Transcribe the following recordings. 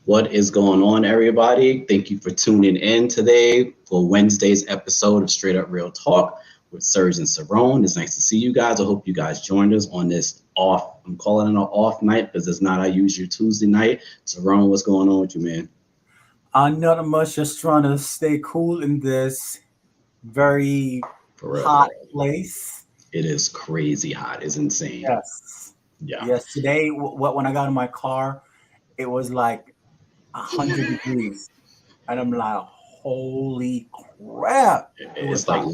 What is going on, everybody? Thank you for tuning in today for Wednesday's episode of Straight Up Real Talk with Serge and Cerrone. It's nice to see you guys. I hope you guys joined us on this off. I'm calling it an off night because it's not our usual Tuesday night. Cerrone, what's going on with you, man? Nothing much. Just trying to stay cool in this very hot place. It is crazy hot. It's insane. Yes. Yeah. Yes. Today, when I got in my car, it was like 100 degrees, and I'm like, holy crap! It's like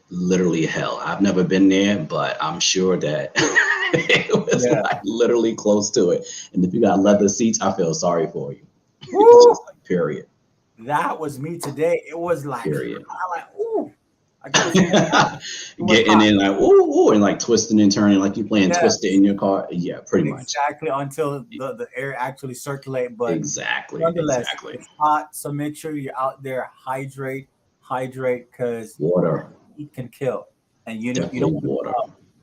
literally hell. I've never been there, but I'm sure that it was like literally close to it. And if you got leather seats, I feel sorry for you. Just like, period. That was me today. It was like, period. I'm like, ooh. Getting in like ooh, and like twisting and turning like you're playing Twister in your car. Yeah, pretty much. Exactly, until the air actually circulates. But exactly, it's hot. So make sure you're out there, hydrate, because water heat can kill, and you don't want water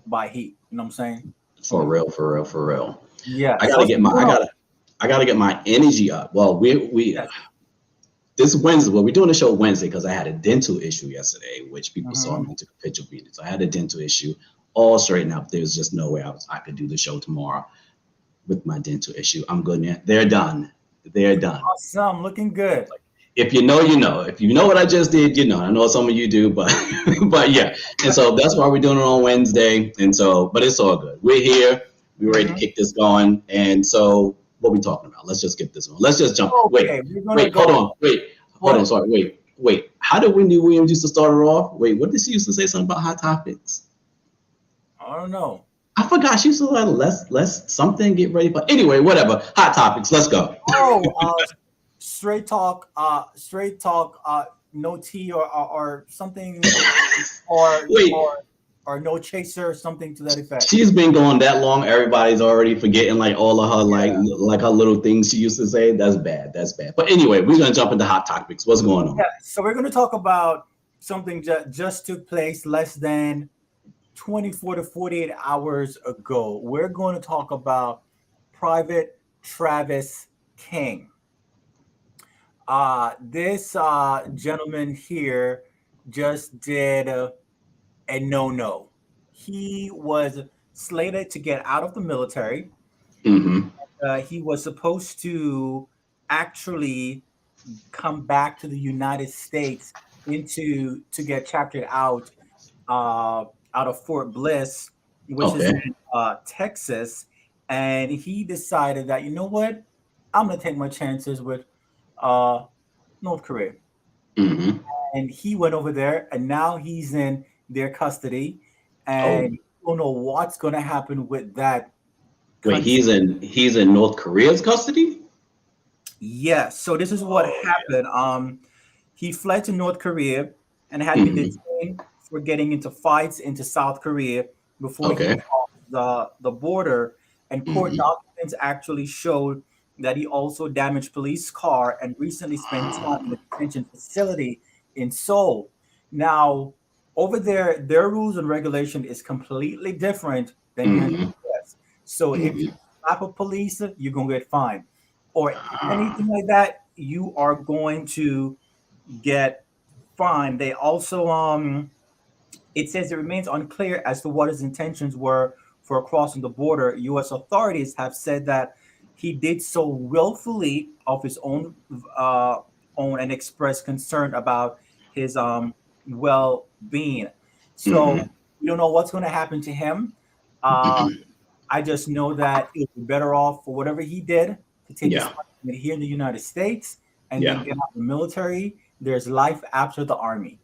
by heat. You know what I'm saying? For real. Yeah, I gotta get my energy up. Well, we. This Wednesday, we're doing the show Wednesday because I had a dental issue yesterday, which people saw me and took a picture of me. So I had a dental issue, all straightened up. There's just no way I could do the show tomorrow with my dental issue. I'm good now. They're done. Awesome, looking good. If you know, you know. If you know what I just did, you know. I know some of you do, but yeah. And so that's why we're doing it on Wednesday. And so, but it's all good. We're here. We're ready to kick this going. And so, what are we talking about? Let's just get this on. Let's just jump. Okay, hold on. Sorry. Wait. How did Wendy Williams used to start her off? Wait, what did she used to say? Something about hot topics? I don't know. I forgot. She used to let let's something get ready. But anyway, whatever. Hot topics. Let's go. Straight talk. No tea or something. Or no chaser, something to that effect. She's been going that long. Everybody's already forgetting like all of her like her little things she used to say. That's bad. But anyway, we're gonna jump into hot topics. What's going on? Yeah, so we're gonna talk about something just took place less than 24 to 48 hours ago. We're going to talk about Private Travis King. This gentleman here just did a no. He was slated to get out of the military. He was supposed to actually come back to the United States to get chaptered out of Fort Bliss, which is in Texas. And he decided that, you know what, I'm going to take my chances with North Korea. And he went over there, and now he's in their custody, and you don't know what's going to happen with that. Wait, he's in North Korea's custody? Yes. So this is what happened. He fled to North Korea and had been detained for getting into fights into South Korea before he crossed the border. And court documents actually showed that he also damaged police car and recently spent time in a detention facility in Seoul. Now, over there, their rules and regulation is completely different than here in the US. So if you slap a police, you're going to get fined. Or anything like that, you are going to get fined. They also, it says it remains unclear as to what his intentions were for crossing the border. U.S. authorities have said that he did so willfully of his own and expressed concern about his well-being. So we don't know what's going to happen to him. I just know that he would be better off for whatever he did to take his punishment here in the United States and then get out of the military. There's life after the army.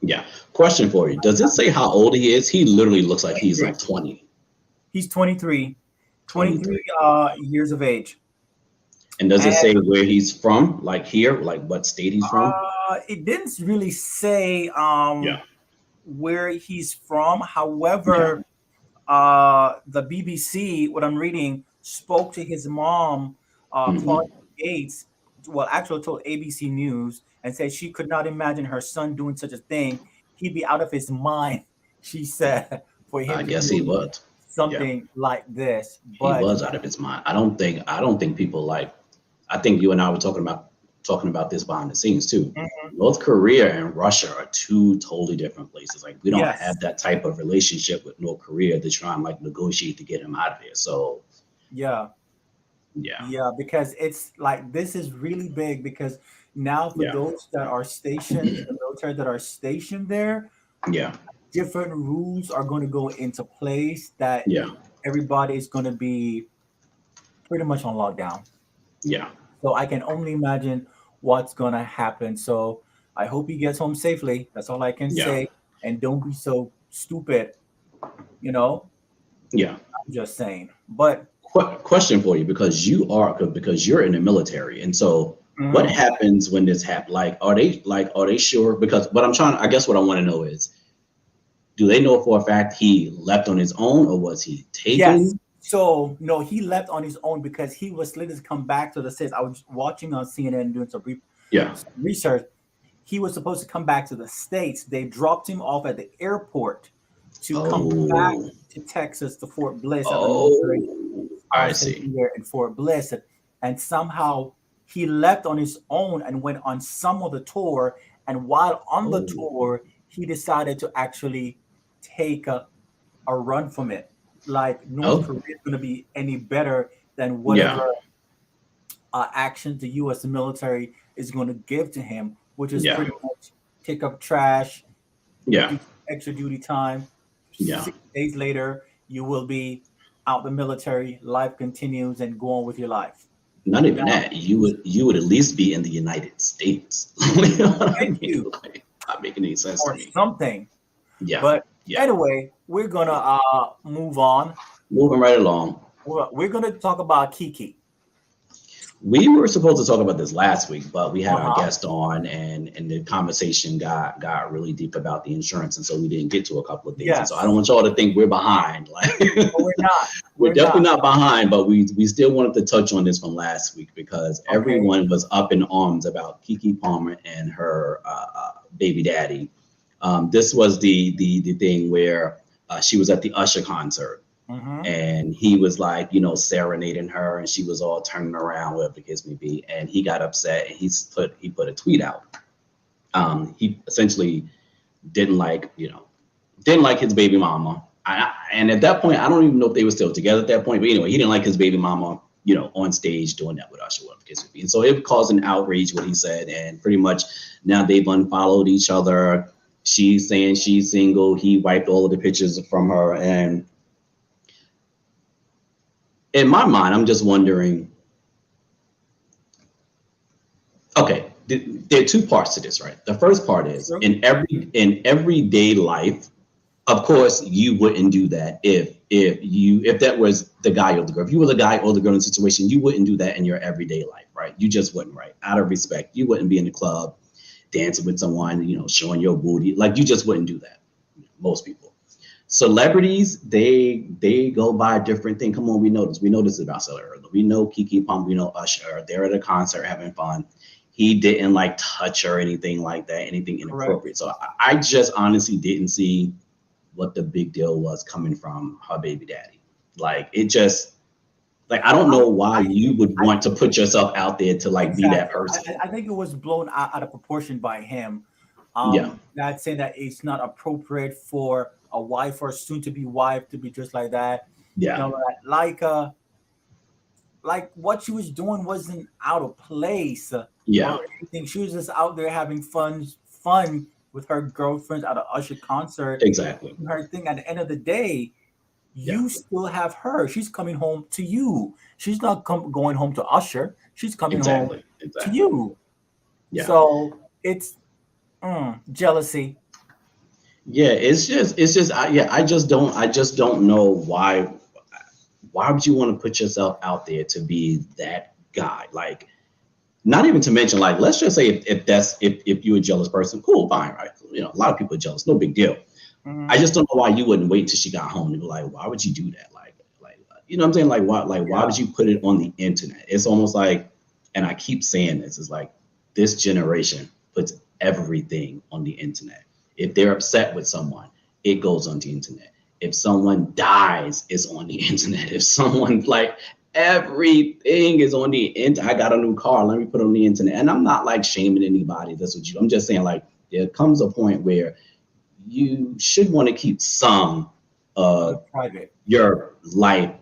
Yeah. Question for you. Does it say how old he is? He literally looks like he's like 20. He's 23. 23 years of age. And does it And say where he's from? Like here, like what state he's from? it didn't really say Yeah. where he's from. Yeah. However, the BBC, what I'm reading, spoke to his mom, Hmm. Claudia Gates. Well, actually, told ABC News and said she could not imagine her son doing such a thing. He'd be out of his mind, she said, for him I to guess he do was. Yeah, something like this. he But was out of his mind. I don't think people like. I think you and I were talking about this behind the scenes too. mhm, North Korea and Russia are two totally different places. Like we don't yes, have that type of relationship with North Korea to try and like negotiate to get him out of there. So yeah, yeah, yeah, because it's like this is really big because now for yeah, those that are stationed in the military that are stationed there, yeah, different rules are going to go into place that yeah, everybody is going to be pretty much on lockdown. yeah, So I can only imagine what's going to happen. So I hope he gets home safely. That's all I can yeah, say. And don't be so stupid, you know? yeah. I'm just saying. But Question for you, because you're in the military, and so what mhm, happens when this happens? Are they sure? Because I guess what I want to know is, do they know for a fact he left on his own or was he yes. taken? So no, he left on his own because he was slated to come back to the States. I was watching on CNN doing Yeah. some research. He was supposed to come back to the States. They dropped him off at the airport to come back Oh, to Texas to Fort Bliss at the military oh, I see. station there in Fort Bliss. And somehow he left on his own and went on some of the tour. And while on the Oh, tour, he decided to actually take a run from it. Like North oh, Korea is going to be any better than yeah, whatever actions the U.S. military is going to give to him, which is yeah, pretty much take up trash, yeah, do extra duty time. yeah. 6 days later, you will be out the military. Life continues and go on with your life. Not even Now, that. You would at least be in the United States. You know what I thank mean? you Like, not making any sense to for me. something. Yeah, But yeah. anyway, we're gonna move on. Moving right along. We're gonna talk about Kiki. We were supposed to talk about this last week, but we had Uh our huh. guest on, and the conversation got really deep about the insurance, and so we didn't get to a couple of things. And so I don't Yes, want y'all to think we're behind. Like but we're not. we're We're definitely not. not behind, but we still wanted to touch on this from last week because Okay. everyone was up in arms about Kiki Palmer and her baby daddy. This was the thing where she was at the Usher concert Mm-hmm. and he was like, serenading her, and she was all turning around, whatever the case may be, and he got upset and he put a tweet out. He essentially didn't like, didn't like his baby mama. And at that point, I don't even know if they were still together at that point, but anyway, he didn't like his baby mama, on stage doing that with Usher, whatever the case may be. And so it caused an outrage what he said, and pretty much now they've unfollowed each other. She's saying she's single. He wiped all of the pictures from her, and in my mind, I'm just wondering. Okay, there are two parts to this, right? The first part is True. in everyday life. Of course, you wouldn't do that if that was the guy or the girl. If you were the guy or the girl in the situation, you wouldn't do that in your everyday life, right? You just wouldn't, right? Out of respect, you wouldn't be in the club dancing with someone, showing your booty. Like you just wouldn't do that. Most people. Celebrities, they go by a different thing. Come on, we know this about celebrities. We know Kiki Palmer, we know Usher. They're at a concert having fun. He didn't like touch or anything like that, anything Correct. inappropriate. So I just honestly didn't see what the big deal was coming from her baby daddy. Like it just like I don't I, know why I you would I want to put yourself out there to like be that exactly. person. I think it was blown out of proportion by him. Yeah, Not saying that it's not appropriate for a wife or soon to be wife to be just like that. You yeah, know, like what she was doing wasn't out of place yeah, or anything. She was just out there having fun with her girlfriends at an Usher concert. exactly. Her thing at the end of the day, Yeah, you still have her. She's coming home to you. She's not going home to Usher. She's coming home exactly, to exactly. you. Yeah. So it's jealousy. Yeah, it's just I just don't know why why would you want to put yourself out there to be that guy? Like, not even to mention, like, let's just say if you're a jealous person, cool, fine, right? You know, a lot of people are jealous, no big deal. I just don't know why you wouldn't wait till she got home and be like, why would you do that? Like, you know what I'm saying? Like, why would you put it on the internet? It's almost like, and I keep saying this, it's like this generation puts everything on the internet. If they're upset with someone, it goes on the internet. If someone dies, it's on the internet. If someone, like, everything is on the internet. I got a new car, let me put it on the internet. And I'm not like shaming anybody. That's what I'm just saying, like, there comes a point where you should want to keep some private, your life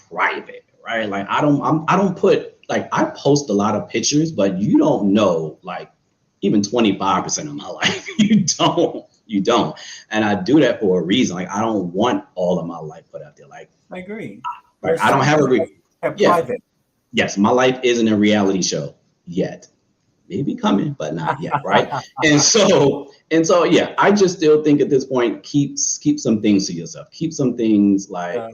private, right? Like, I don't put, like, I post a lot of pictures, but you don't know, like, even 25% of my life. You don't. And I do that for a reason. Like, I don't want all of my life put out there. Like, I agree. Like, I don't have private. Yes, my life isn't a reality show yet. Maybe coming, but not yet, right? and so yeah, I just still think at this point, keep some things to yourself. Keep some things like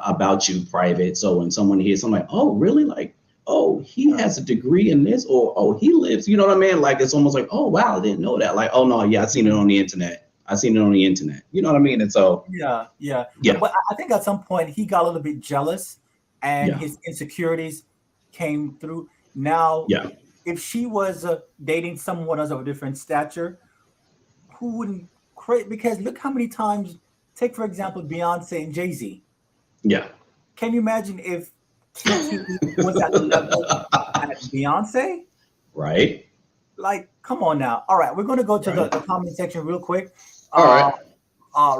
about you private. So when someone hears something like, oh, really? Like, oh, he has a degree in this, or oh, he lives, you know what I mean? Like, it's almost like, oh wow, I didn't know that. Like, oh no, yeah, I seen it on the internet. You know what I mean? And so yeah. But I think at some point he got a little bit jealous, and his insecurities came through. Now, if she was dating someone else of a different stature, who wouldn't create? Because look how many times, take for example Beyonce and Jay-Z. Yeah. Can you imagine if Kiki was at the level at Beyonce? Right. Like, come on now. All right, we're going to go to the comment section real quick. All right.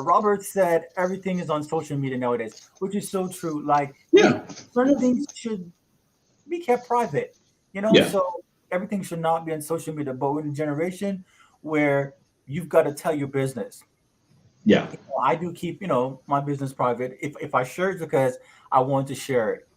Robert said everything is on social media nowadays, which is so true. Like, certain things should be kept private, you know. So everything should not be on social media. But we're in a generation where you've got to tell your business. Yeah, you know, I do keep, my business private. If I share it because I want to share it,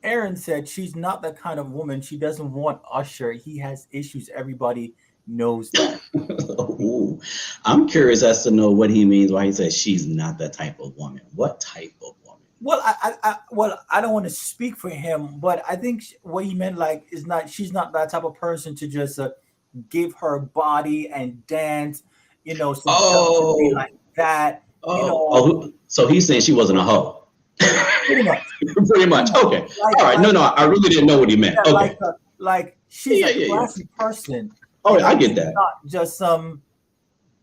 Aaron said she's not that kind of woman. She doesn't want Usher. He has issues. Everybody knows that. Ooh. I'm curious as to know what he means why he says she's not that type of woman. What type of woman? Well, I don't want to speak for him, but I think what he meant, like, is not, she's not that type of person to just give her body and dance, so like that. So he's saying she wasn't a hoe. Pretty much. Pretty much. Okay. All right. No, I really didn't know what he meant. Okay. Like she's a classy person. Oh, I get that. Not just some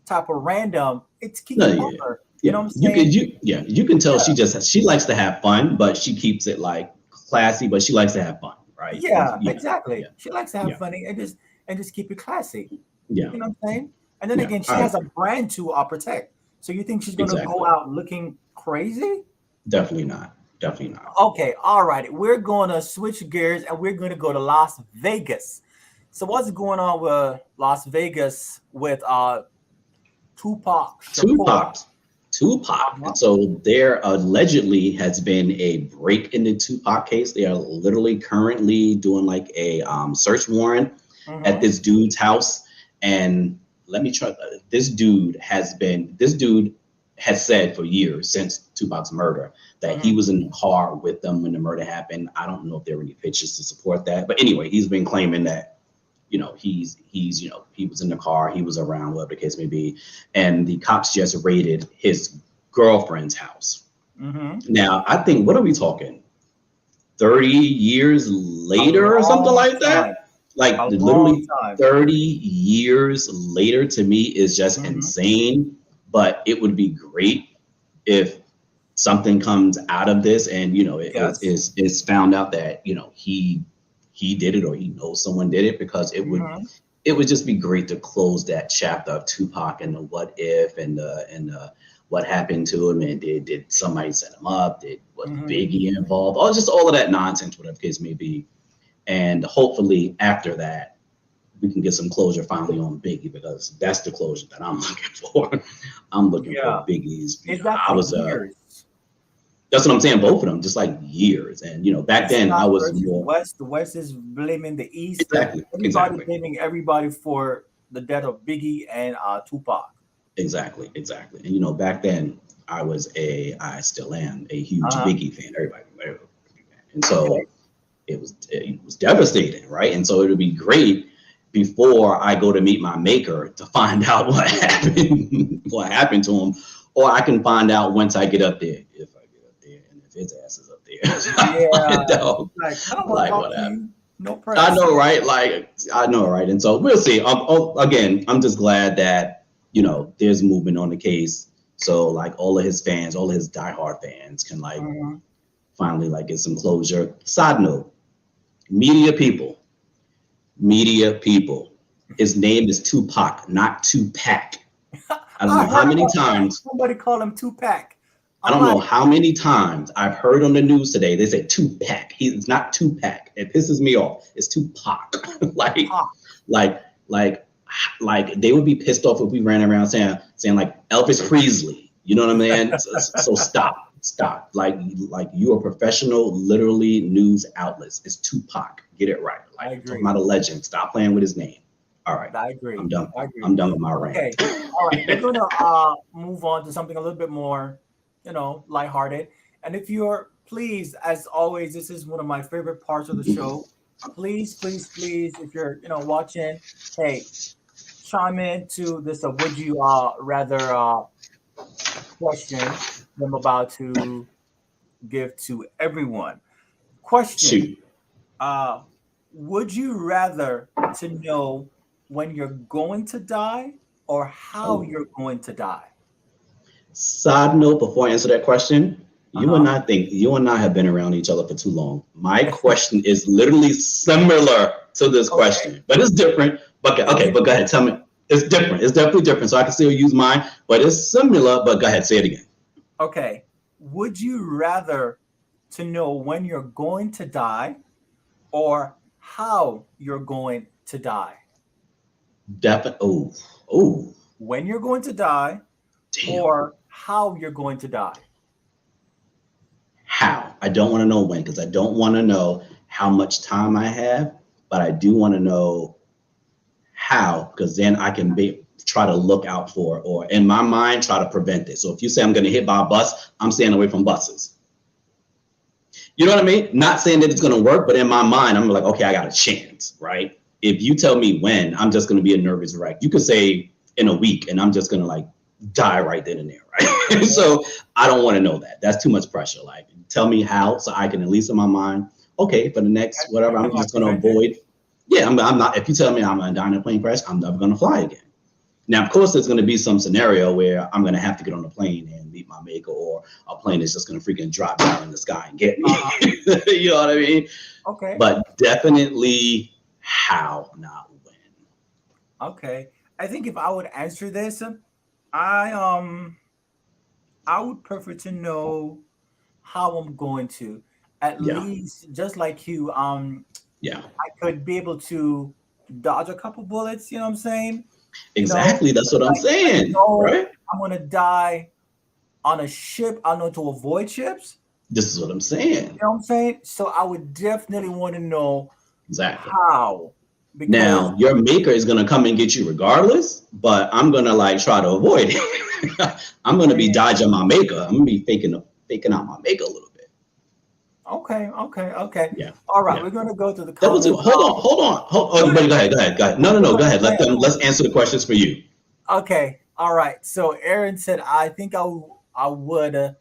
type of random. It's Keke Palmer. You know what I'm saying? You can tell she likes to have fun, but she keeps it like classy, but she likes to have fun, right? Yeah, exactly. Yeah. She likes to have fun and just keep it classy. Yeah. You know what I'm saying? And then again, she has a brand to protect. So you think she's going to go out looking crazy? Definitely not. Definitely not. Okay, all right. We're going to switch gears and we're going to go to Las Vegas. So what's going on with Las Vegas with Tupac? So there allegedly has been a break in the Tupac case. They are literally currently doing like a search warrant at this dude's house. And let me try. This dude has said for years since Tupac's murder that he was in the car with them when the murder happened. I don't know if there were any pictures to support that, but anyway, he's been claiming that, he was in the car, he was around, whatever the case may be, and the cops just raided his girlfriend's house. Now, I think, what are we talking? 30 years later or something like that? Like literally 30 years later to me is just insane. But it would be great if something comes out of this and, it's found out that, he did it or he knows someone did it, because it would just be great to close that chapter of Tupac and the what if and what happened to him, and did somebody set him up? Was Biggie involved? Or just all of that nonsense, whatever the case may be. And hopefully after that, we can get some closure finally on Biggie, because that's the closure that I'm looking for. I'm looking for Biggie's. Years? That's what I'm saying. Both of them, just like years. And back then I was more. The West is blaming the East. Exactly. Blaming everybody for the death of Biggie and Tupac. Exactly. And you know, back then I still am a huge Uh-huh. Biggie fan. Everybody, and Okay. so it was devastating, right? And so it would be great before I go to meet my maker to find out what happened to him, or I can find out once I get up there, if I get up there, and if his ass is up there, I Yeah. find out Like, I don't want to like talk what to happened. you. No I press. know, right? Like I know, right? And so we'll see. Again, I'm just glad that there's movement on the case. So like all of his fans, all of his diehard fans can like Mhm. finally like get some closure. Side note: media people, media people. His name is Tupac, not Tupac. I don't I know how heard many about that. times. Somebody called him Tupac. I I'm don't know like, how many times I've heard on the news today they say Tupac. It's not Tupac. It pisses me off. It's Tupac. like, Pac. like, like, like they would be pissed off if we ran around saying like Elvis Presley. You know what I mean? So stop. Like you are professional, literally news outlets. It's Tupac. Get it right. I Like I'm talking agree. about a legend. Stop playing with his name. All right, I agree. I'm done. I agree. I'm done with my rant. Okay. All right. We're gonna move on to something a little bit more, lighthearted. And if you're please, as always, this is one of my favorite parts of the show. Please, please, please, if you're watching, hey, chime in to this would you rather question I'm about to give to everyone. Question. Shoot. Uh would you rather to know when you're going to die or how Oh. you're going to die? Side note before I answer that question, Uh-huh. you and I have been around each other for too long. My question is literally similar to this Okay. question, but it's different. But Is okay, it but go ahead, tell me. It's different. It's definitely different. So I can still use mine, but it's similar. But go ahead, say it again. okay? Would you rather to know when you're going to die or how you're going to die? Definitely. Oh, When you're going to die damn. or how you're going to die? How? I don't want to know when because I don't want to know how much time I have, but I do want to know how because then I can try to look out for or in my mind try to prevent it. So if you say I'm going to hit by a bus, I'm staying away from buses. You know what I mean? Not saying that it's going to work, but in my mind, I'm like, okay, I got a chance, right? If you tell me when, I'm just going to be a nervous wreck. You could say in a week, and I'm just going to like die right then and there, right? So I don't want to know that. That's too much pressure. Like, tell me how, so I can at least in my mind, okay, for the next whatever, Am I'm I just going to prevented? avoid. Yeah, I'm not. If you tell me I'm going to die in a plane crash, I'm never going to fly again. Now, of course, there's going to be some scenario where I'm going to have to get on a plane and meet my maker, or a plane is just going to freaking drop down in the sky and get me. Uh-huh. You know what I mean? Okay. But definitely how, not when. Okay. I think if I would answer this, I um I would prefer to know how I'm going to. At Yeah, least just like you, yeah, I could be able to dodge a couple bullets, you know what I'm saying? You know, exactly. That's what I'm like if I saying, know right? I'm gonna die on a ship, I know to avoid ships. This is what I'm You saying. know what I'm saying? So I would definitely want to know Exactly. how. Because Now, your maker is going to come and get you regardless, but I'm going to like try to avoid it. I'm going to be yeah, dodging my maker. I'm going to be faking out my maker a little bit. okay. Yeah, All right, yeah. we're gonna go to the That was it. comments. Hold Go on. ahead. But go ahead. No, No, no. no, Go ahead. go ahead. Let's answer the questions for you. Okay, all right. So Aaron said, I think I would want to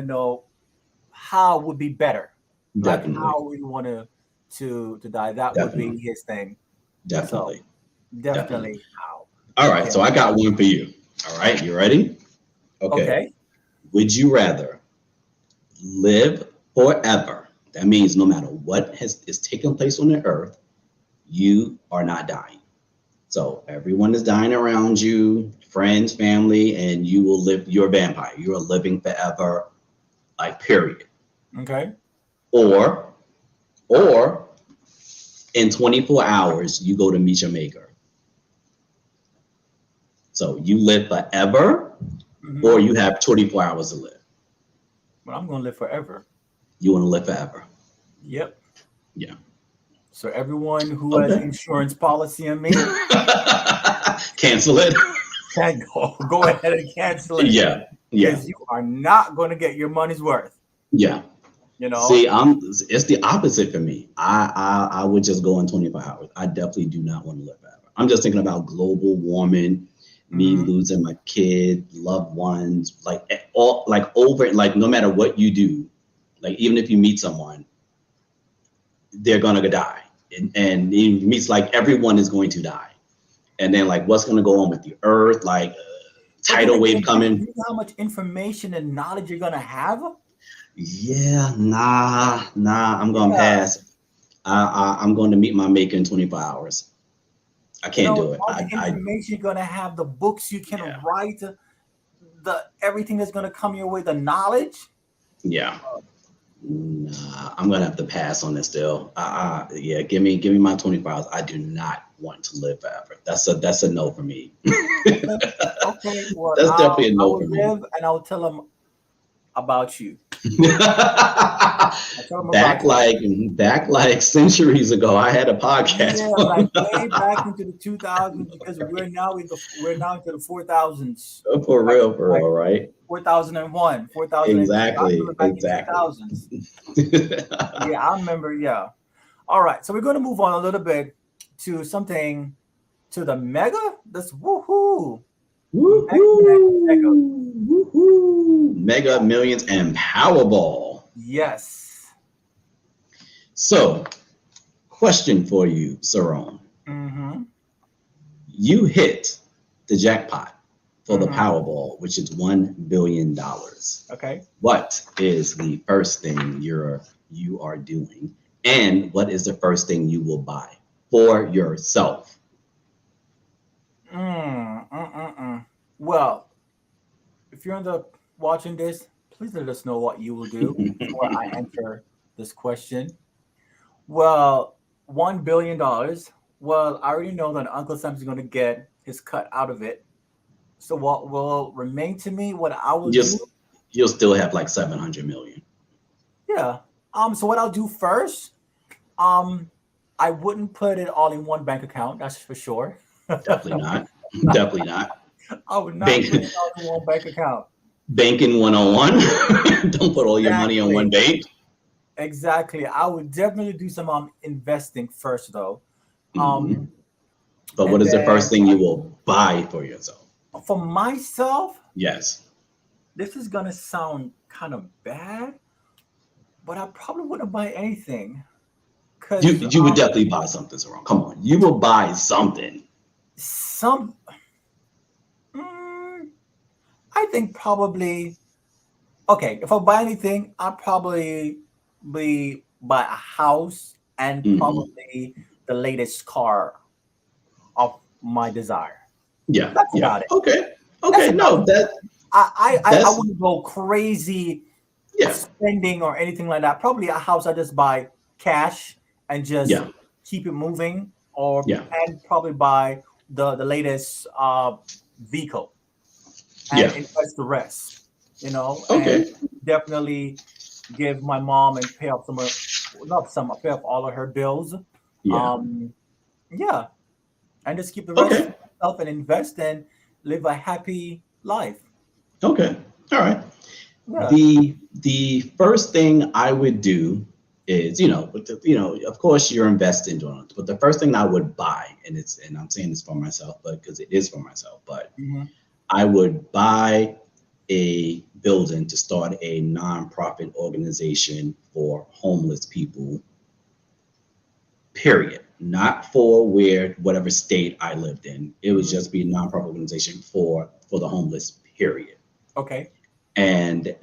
know how would be better, like Definitely, how we want to die. That would be definitely, his thing. So definitely, definitely. definitely how. All right. Okay. So I got one for you. All right. You ready? Okay. Okay. Would you rather live forever? That means no matter what is taking place on the earth, you are not dying. So everyone is dying around you, friends, family, and you will live. You're a vampire. You are living forever, like period. Okay. Or, or in 24 hours, you go to meet your maker. So you live forever, or Hmm. you have 24 hours to live. But I'm gonna live forever. You want to live forever. Yep. Yeah. So everyone who has Okay. insurance policy on me, Cancel it. then go ahead and cancel it. Yeah, yeah, Because you are not going to get your money's worth. yeah. You know. See, it's the opposite for me. I would just go in 24 hours. I definitely do not want to live forever. I'm just thinking about global warming, me losing my kid, loved ones, like over, like no matter what you do, like even if you meet someone, they're gonna die, and it means like everyone is going to die, and then like what's gonna go on with the earth, like tidal wave coming. You know how much information and knowledge you're gonna have? Yeah, nah, I'm gonna pass. I'm going to meet my maker in 24 hours. I can't do it. All the information you're gonna have, the books you can write, the everything that's gonna come your way, the knowledge. Yeah. Nah, I'm gonna have to pass on this still. Yeah, give me my 24 hours. I do not want to live forever. That's a no for me. Okay, well, that's definitely a no for me. And I'll tell them about you. back like centuries ago, I had a podcast. Yeah, like way back into the 2000s, because we're now into the 4000s. For real, right? 4001, 2000. Exactly. Yeah, I remember. Yeah. All right, so we're going to move on a little bit to something, to the mega. This woohoo. Mega Millions and Powerball. Yes. So, question for you, Saron. You hit the jackpot for the Powerball, which is $1 billion. Okay. What is the first thing you are doing, and what is the first thing you will buy for yourself? Well, if you're watching this, please let us know what you will do before I answer this question. Well, $1 billion. Well, I already know that Uncle Sam's going to get his cut out of it. So what will remain to me? What I will do? You'll still have like 700 million. Yeah. So what I'll do first, I wouldn't put it all in one bank account. That's for sure. Definitely not. Definitely not. I would not put it all in one bank account. Banking 101. Don't put all your money in one bank. Exactly. I would definitely do some investing first, though. But what is the first thing you will buy for yourself? For myself? Yes. This is going to sound kind of bad, but I probably wouldn't buy anything. You would definitely buy something, Saron. Come on. You will buy something. I think probably, okay, if I buy anything, I'll probably buy a house and probably the latest car of my desire. Yeah. That's about it. Okay. No, I wouldn't go crazy spending or anything like that. Probably a house I just buy cash and just keep it moving, and probably buy the latest vehicle and invest the rest. And definitely give my mom and pay off pay off all of her bills. And just keep the rest for myself and invest and live a happy life. Okay. All right. Yeah. The first thing I would do is, of course you're investing, Jonathan, but the first thing I would buy, and I'm saying this for myself, but because it is for myself, but I would buy a building to start a nonprofit organization for homeless people, period. Not for whatever state I lived in. It would just be a nonprofit organization for the homeless, period. Okay. And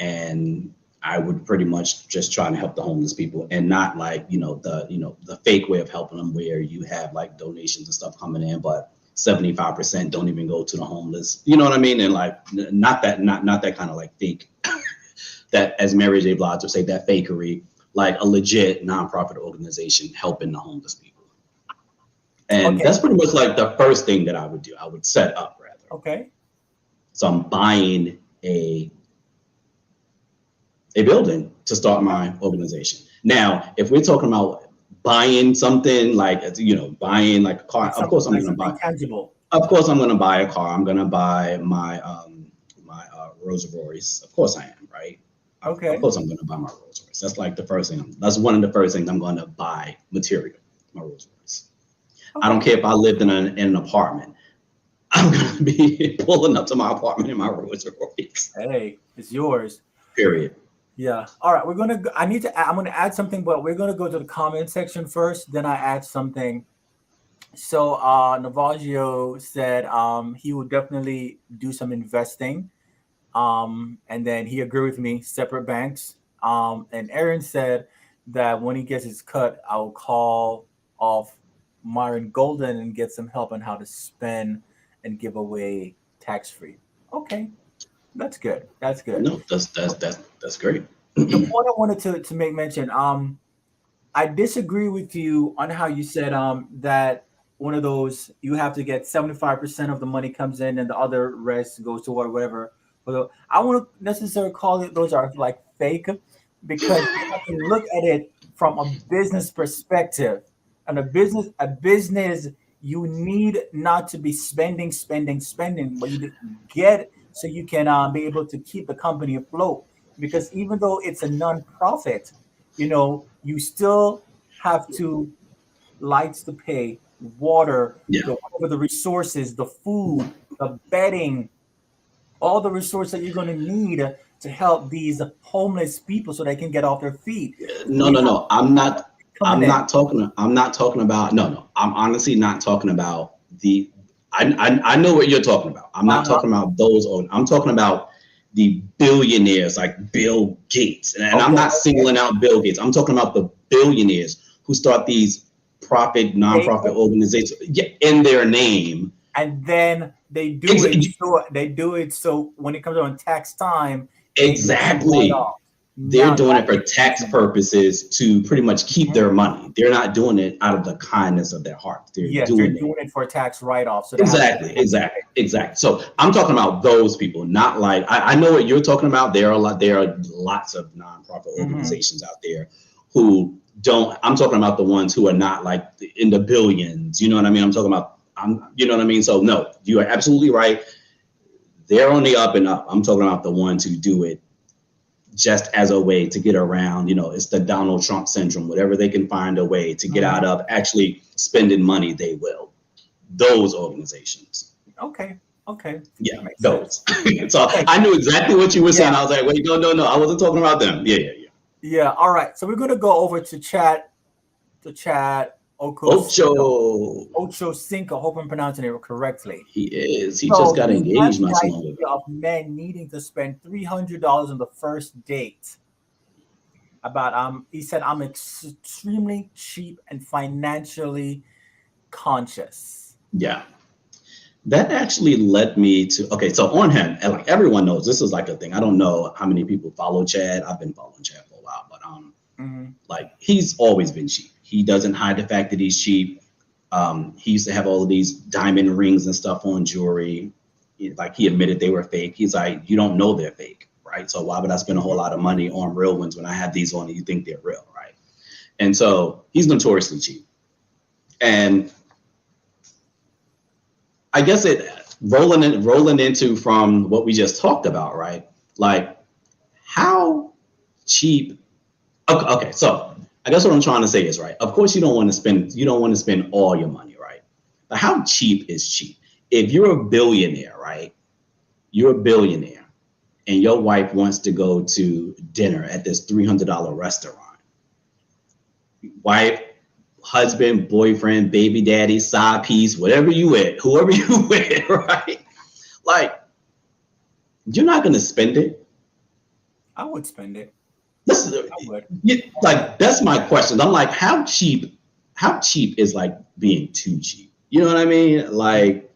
I would pretty much just try to help the homeless people, and not like, the fake way of helping them where you have like donations and stuff coming in, but 75% don't even go to the homeless. You know what I mean? And like, not that kind of like fake, that, as Mary J. Blige would say, that fakery, like a legit nonprofit organization helping the homeless people. And that's pretty much like the first thing that I would do. I would set up, rather. Okay. So I'm buying a building to start my organization. Now, if we're talking about buying something like, buying like a car, of course I'm going to buy. Tangible. Of course, I'm going to buy a car. I'm going to buy my Rolls Royce. Of course, I am. Right. Okay. Of course, I'm going to buy my Rolls Royce. That's like the first thing. That's one of the first things I'm going to buy. Material. My Rolls Royce. Okay. I don't care if I lived in an apartment. I'm going to be pulling up to my apartment in my Rolls Royce. Hey, it's yours. Period. Yeah. All right. I'm going to add something, but we're going to go to the comment section first. Then I add something. So Navaggio said he would definitely do some investing. And then he agreed with me, separate banks. And Aaron said that when he gets his cut, I'll call off Myron Golden and get some help on how to spend and give away tax free. Okay, that's good. That's good. No, that's great. The point I wanted to make mention, I disagree with you on how you said that one of those you have to get 75% of the money comes in and the other rest goes to whatever. But I wouldn't necessarily call it those are like fake because you have to look at it from a business perspective. And a business you need not to be spending, but you get so you can be able to keep the company afloat. Because even though it's a non-profit, you still have to lights to pay, water, Yeah. the resources, the food, the bedding, all the resources that you're going to need to help these homeless people so they can get off their feet. No. I'm not talking about. No. I'm honestly not talking about the. I know what you're talking about. I'm not talking about those. I'm talking about the billionaires like Bill Gates, and I'm not singling out Bill Gates. I'm talking about the billionaires who start these nonprofit organizations in their name, and then they do it. So when it comes on tax time, exactly. They're doing it for tax purposes to pretty much keep their money. They're not doing it out of the kindness of their heart. They're doing it for a tax write-off. So exactly. So I'm talking about those people, not like I know what you're talking about. There are lots of nonprofit organizations out there who don't. I'm talking about the ones who are not like in the billions. You know what I mean? I'm talking about. You know what I mean? So no, you are absolutely right. They're on the up and up. I'm talking about the ones who do it just as a way to get around, it's the Donald Trump syndrome. Whatever they can find a way to get out of actually spending money, they will. Those organizations. Okay. Yeah, those. So I knew exactly what you were saying. I was like, wait, no. I wasn't talking about them. Yeah. All right. So we're going to go over to chat. Ocho Cinco. Hope I'm pronouncing it correctly. He is. He just got engaged not so long ago. Of men needing to spend $300 on the first date. He said I'm extremely cheap and financially conscious. Yeah. That actually led me to so on him, and like everyone knows, this is like a thing. I don't know how many people follow Chad. I've been following Chad for a while, but like he's always been cheap. He doesn't hide the fact that he's cheap. He used to have all of these diamond rings and stuff on jewelry. Like he admitted they were fake. He's like, you don't know they're fake, right? So why would I spend a whole lot of money on real ones when I have these on and you think they're real, right? And so he's notoriously cheap. And I guess it rolling into from what we just talked about, right? Like how cheap. Okay, so I guess what I'm trying to say is, right, of course you don't want to spend all your money, right? But how cheap is cheap? If you're a billionaire, right? You're a billionaire and your wife wants to go to dinner at this $300 restaurant. Wife, husband, boyfriend, baby daddy, side piece, whoever you with, right? Like, you're not going to spend it. I would spend it. Like that's my question. I'm like, how cheap is like being too cheap? You know what I mean? Like,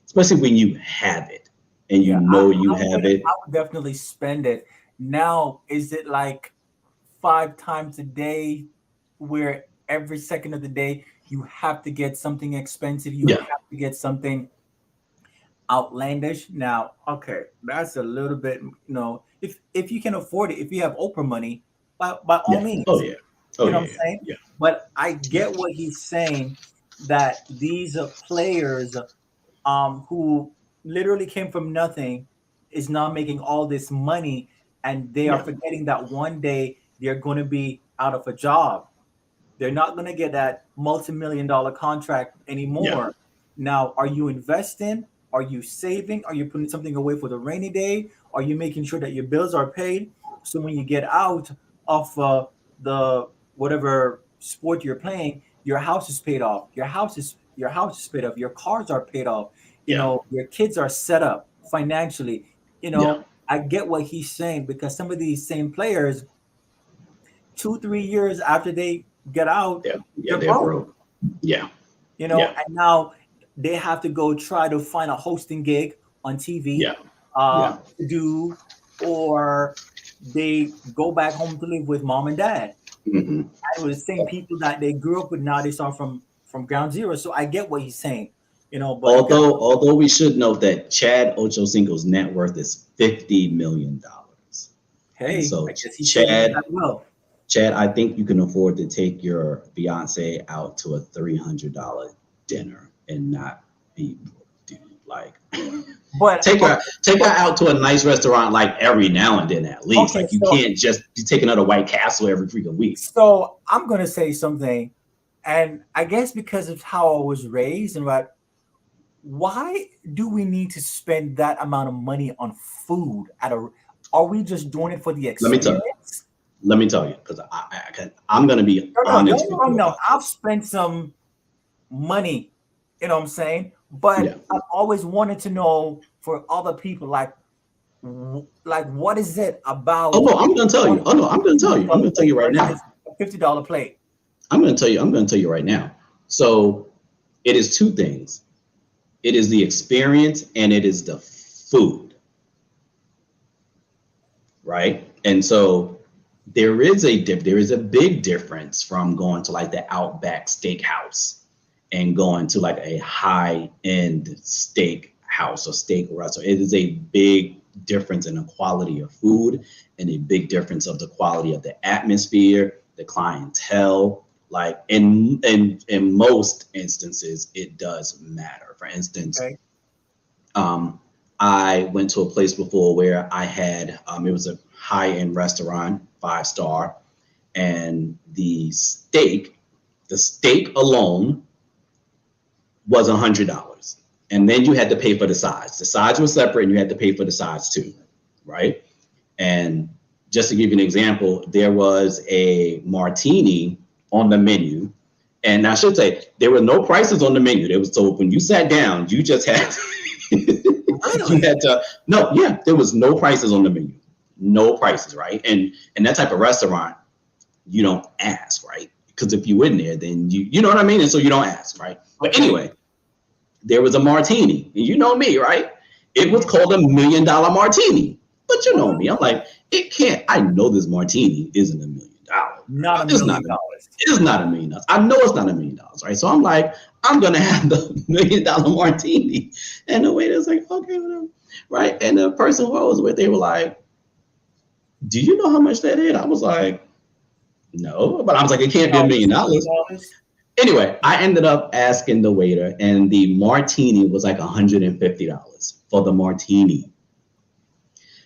especially when you have it and you have it. I would definitely spend it. Now, is it like 5 times a day where every second of the day you have to get something expensive? You have to get something outlandish. Now, okay, that's a little bit, if you can afford it, if you have Oprah money, by all means. Oh yeah. What I'm saying? Yeah. But I get what he's saying, that these players who literally came from nothing is now making all this money, and they are forgetting that one day they're going to be out of a job. They're not going to get that multi-million-dollar contract anymore. Now, are you investing? Are you saving? Are you putting something away for the rainy day? Are you making sure that your bills are paid? So when you get out of the whatever sport you're playing, your house is paid off. Your house is paid off. Your cars are paid off. Your kids are set up financially. I get what he's saying, because some of these same players, 2-3 years after they get out, they're broke. And now they have to go try to find a hosting gig on TV to do, or they go back home to live with mom and dad. And with the same people that they grew up with, now they start from ground zero. So I get what he's saying, but although we should note that Chad Ochocinco's net worth is $50 million. Hey, so I guess he's Chad, well. Chad, I think you can afford to take your fiance out to a $300 dinner and not be like. But take her out to a nice restaurant like every now and then at least. Okay, like you can't just take another White Castle every freaking week. So I'm gonna say something, and I guess because of how I was raised and why do we need to spend that amount of money on food are we just doing it for the experience? Let me tell you, because I'm going to be honest with you. No, I've spent some money, you know what I'm saying? But I've always wanted to know for other people, like what is it about? Oh, no, I'm going to tell you. I'm going to tell you right now. A $50 plate. I'm going to tell you right now. So it is two things. It is the experience and it is the food. Right? And so there is a big difference from going to like the Outback Steakhouse and going to like a high-end steak house or steak restaurant. It is a big difference in the quality of food and a big difference of the quality of the atmosphere, the clientele. Like in most instances, it does matter. For instance, I went to a place before where I had it was a high-end restaurant, 5-star, and the steak alone was $100, and then you had to pay for the sides. The sides were separate, and you had to pay for the sides too, right? And just to give you an example, there was a martini on the menu, and I should say there were no prices on the menu. So when you sat down, you just had. You had to there was no prices on the menu. No prices, right? And that type of restaurant, you don't ask, right? Because if you in there, then you know what I mean? And so you don't ask, right? But anyway, there was a martini. And you know me, right? It was called $1 million martini. But you know me. I'm like, it can't. I know this martini isn't $1 million. Not $1 million. It's not $1 million. I know it's not $1 million, right? So I'm like, I'm gonna have the $1 million martini. And the waiter's like, okay, whatever. Right. And the person who I was with, they were like, do you know how much that is? I was like, no, but I was like, it can't be $1 million. Anyway, I ended up asking the waiter, and the martini was like $150 for the martini.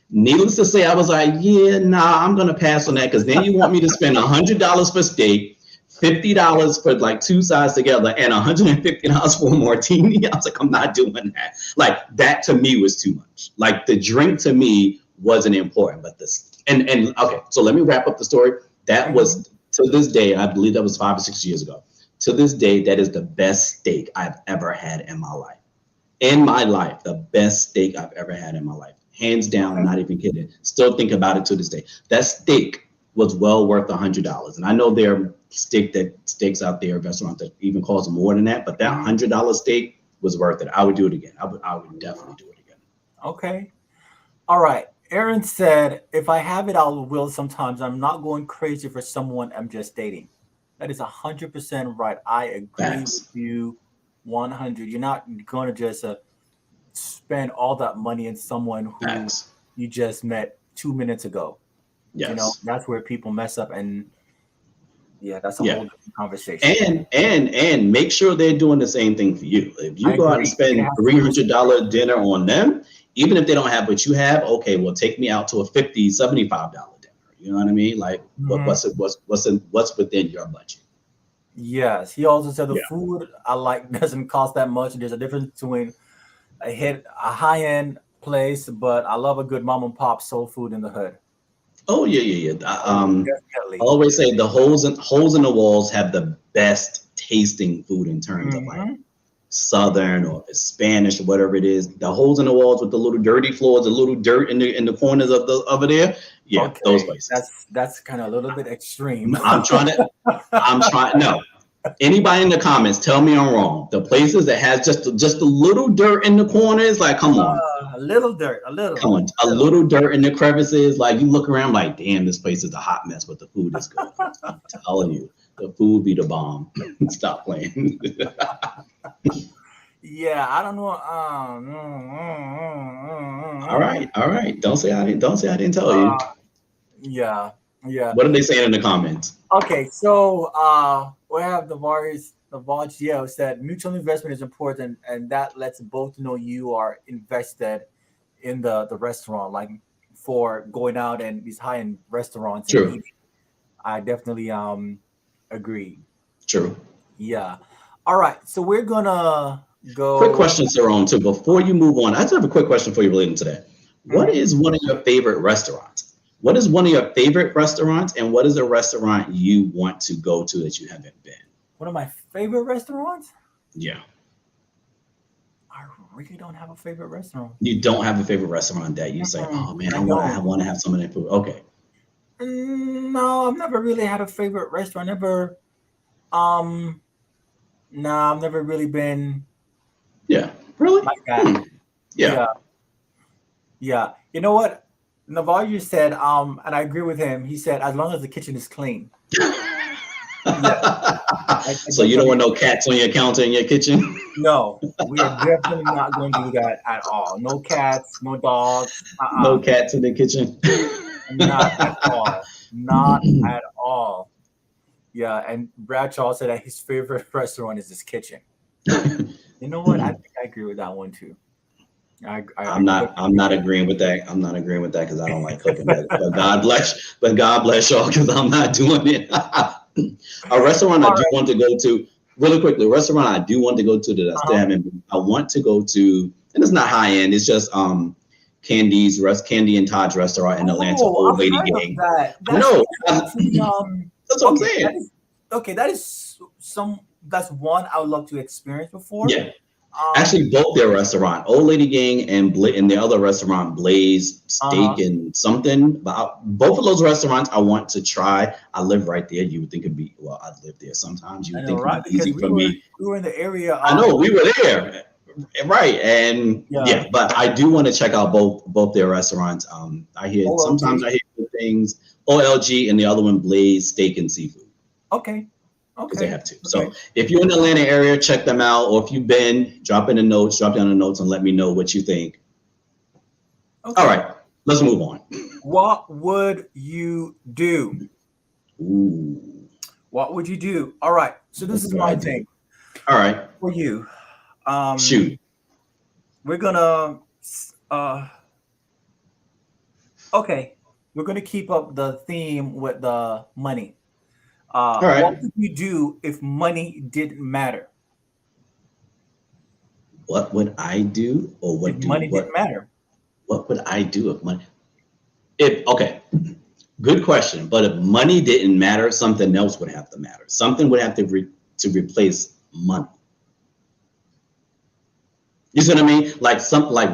Needless to say, I was like, I'm going to pass on that, because then you want me to spend $100 for steak, $50 for like two sides together, and $150 for a martini. I was like, I'm not doing that. Like, that to me was too much. Like, the drink to me wasn't important, but and okay, so let me wrap up the story. That was, to this day, I believe that was 5 or 6 years ago. To this day, that is the best steak I've ever had in my life. In my life, the best steak I've ever had in my life. Hands down, not even kidding. Still think about it to this day. That steak was well worth $100. And I know there are steaks out there, restaurants that even cost more than that, but that $100 steak was worth it. I would do it again. I would definitely do it again. Okay. All right. Aaron said, if I have it, I will sometimes. I'm not going crazy for someone I'm just dating. That is 100% right. I agree with you 100. You're not going to just spend all that money in someone who you just met 2 minutes ago. Yes. That's where people mess up. And Yeah, that's a Yeah. whole different conversation. And make sure they're doing the same thing for you. If you I go out and agree. It spend has to be $300 dinner on them, even if they don't have what you have, okay, well, take me out to a $50, $75 dinner. You know what I mean? Like, Mhm. what's within your budget? Yes. He also said the Yeah. food I like doesn't cost that much. There's a difference between a high end place, but I love a good mom and pop soul food in the hood. Oh yeah, yeah, yeah. Oh, I definitely. always say the holes in the walls have the best tasting food in terms of like Hmm. Southern or if it's Spanish or whatever it is. The holes in the walls with the little dirty floors, the little dirt in the corners of the over there. Yeah, those Okay, places. that's kind of a little bit extreme. I'm trying to. I'm trying. No, anybody in the comments, tell me I'm wrong. The places that has just a little dirt in the corners, like A little dirt, come on, a a little. little dirt in the crevices. Like you look around, like damn, this place is a hot mess, but the food is good. I'm telling you, the food be the bomb. Stop playing. Yeah, I don't know. All right, all right. Don't say I didn't. Don't say I didn't tell you. Yeah, yeah. What are they saying in the comments? Okay, so we have the Vargio said mutual investment is important, and that lets both know you are invested in the restaurant, like for going out and these high end restaurants and True, eating. I definitely agree. true. Yeah. All right, so we're gonna Quick go. question, Saron, too. Before you move on, I just have a quick question for you relating to that. What Mhm. is one of your favorite restaurants? What is one of your favorite restaurants, and what is a restaurant you want to go to that you haven't been? One of my favorite restaurants. Yeah, I really don't have a favorite restaurant. you don't have a favorite restaurant that you say, "Oh man, I don't. I want to have some of that food." Okay, No, I've never really had a favorite restaurant. Never. Um. No, I've never really been yeah, really, like that. yeah. Yeah. Yeah. You know what? Navarro said. And I agree with him. He said, as long as the kitchen is clean. Yeah. I So you don't definitely want no cats on your counter in your kitchen? no. We are definitely not going to do that at all. No cats. No dogs. No cats in the kitchen. Not at all. Not at all. Yeah, and Bradshaw said that his favorite restaurant is his kitchen. You know what? I think I agree with that one too. I I'm not agreeing with that. I'm not agreeing with that because I don't like cooking. But God bless y'all because I'm not doing it. A restaurant I All do right. want to go to really quickly. A restaurant I do want to go to that I still Uh-huh. haven't been. I want to go to, and it's not high end. It's just Candy and Todd's restaurant in Atlanta. Oh, Old I've Lady heard of Gang. that. I That's know. actually That's what I'm okay. saying. That is some that's one I would love to experience before. Yeah. Um Actually, both their restaurant, Old Lady Gang and the other restaurant, Blaze Steak uh-huh. and something. But both of those restaurants, I want to try. I live right there. You would think it'd be well. I live there sometimes. You I would know, think it'd right? be Because easy for me. we were in the area I know we were there, right? And yeah, yeah, but I do want to check out both their restaurants. I hear sometimes OLG. I hear good things. OLG and the other one, Blaze Steak and Seafood. Okay. Because they Okay. have to. So Okay. if you're in the Atlanta area, check them out. Or if you've been, drop down the notes and let me know what you think. All Okay. right, let's move on. What would you do? Ooh, What would you do? All right. So what this is would I my do? thing All right, for you. Um, shoot. we're gonna uh okay. We're gonna keep up the theme with the money. All What right, would you do if money didn't matter? what would I do, or If money didn't matter. what would I do if money? If okay, good question. But if money didn't matter, something else would have to matter. Something would have to replace money. You see what I mean? Like something like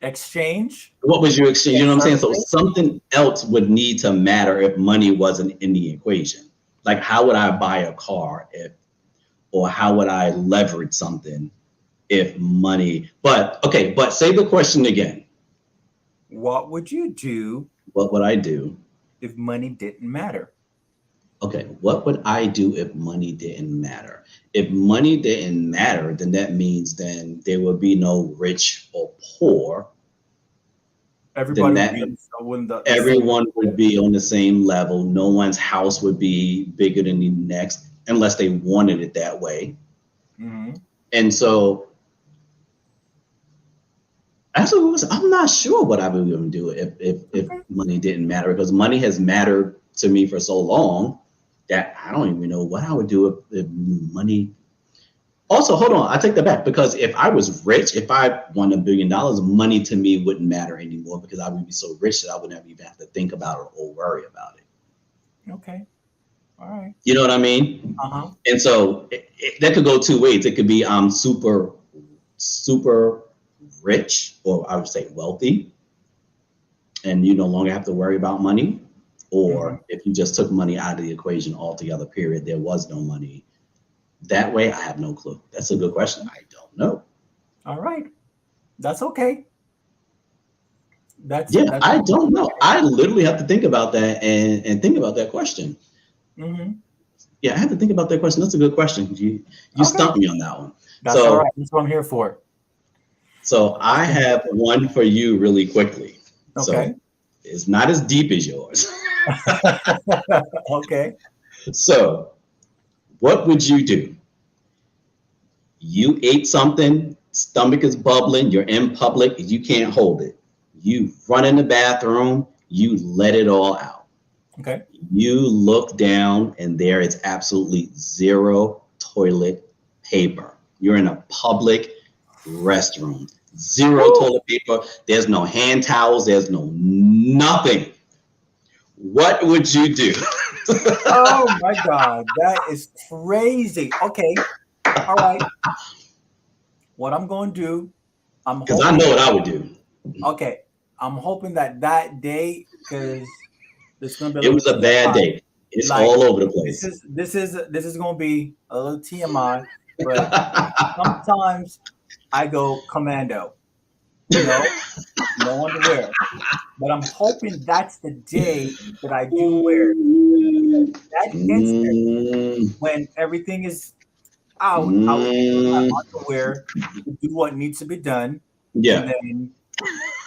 Exchange what would you exchange? You like know what I'm saying? So services. something else would need to matter if money wasn't in the equation. Like how would I buy a car if, or how would I leverage something if money? But okay, but say the question again. What would you do What would I do? if money didn't matter? Okay, what would I do if money didn't matter? If money didn't matter, then that means then there would be no rich or poor. Everybody then would be everyone would be on the same level. No one's house would be bigger than the next unless they wanted it that way. Mm-hmm. And so, actually, I'm not sure what I would even do if money didn't matter, because money has mattered to me for so long that I don't even know what I would do if money. Also, hold on, I take that back, because if I was rich, if I won $1 billion, money to me wouldn't matter anymore, because I would be so rich that I would never even have to think about it or worry about it. Okay. All right. You know what I mean? Uh-huh. And so that could go two ways. It could be I'm super, super rich, or I would say wealthy, and you no longer have to worry about money. Or if you just took money out of the equation altogether, period, there was no money. That way, I have no clue. That's a good question. I don't know. All right. That's okay. That's I don't know. I literally have to think about that and think about that question. Mm-hmm. Yeah, I have to think about that question. That's a good question. You stumped me on that one. That's all right. That's what I'm here for. So I have one for you really quickly. Okay. So it's not as deep as yours. Okay. So what would you do? You ate something, stomach is bubbling, you're in public, you can't hold it. You run in the bathroom, you let it all out. Okay. You look down and there is absolutely zero toilet paper. You're in a public restroom. Zero toilet paper. There's no hand towels. There's no nothing. What would you do? Oh my God, that is crazy. Okay. All right. What I'm going to do, because I know what I would do. Okay. I'm hoping that day, because it's going to be it was a bad day. It's like, all over the place. This is going to be a little TMI, but sometimes I go commando, no underwear. But I'm hoping that's the day that I do wear. That instant when everything is out, I will use my underwear to do what needs to be done. Yeah. And then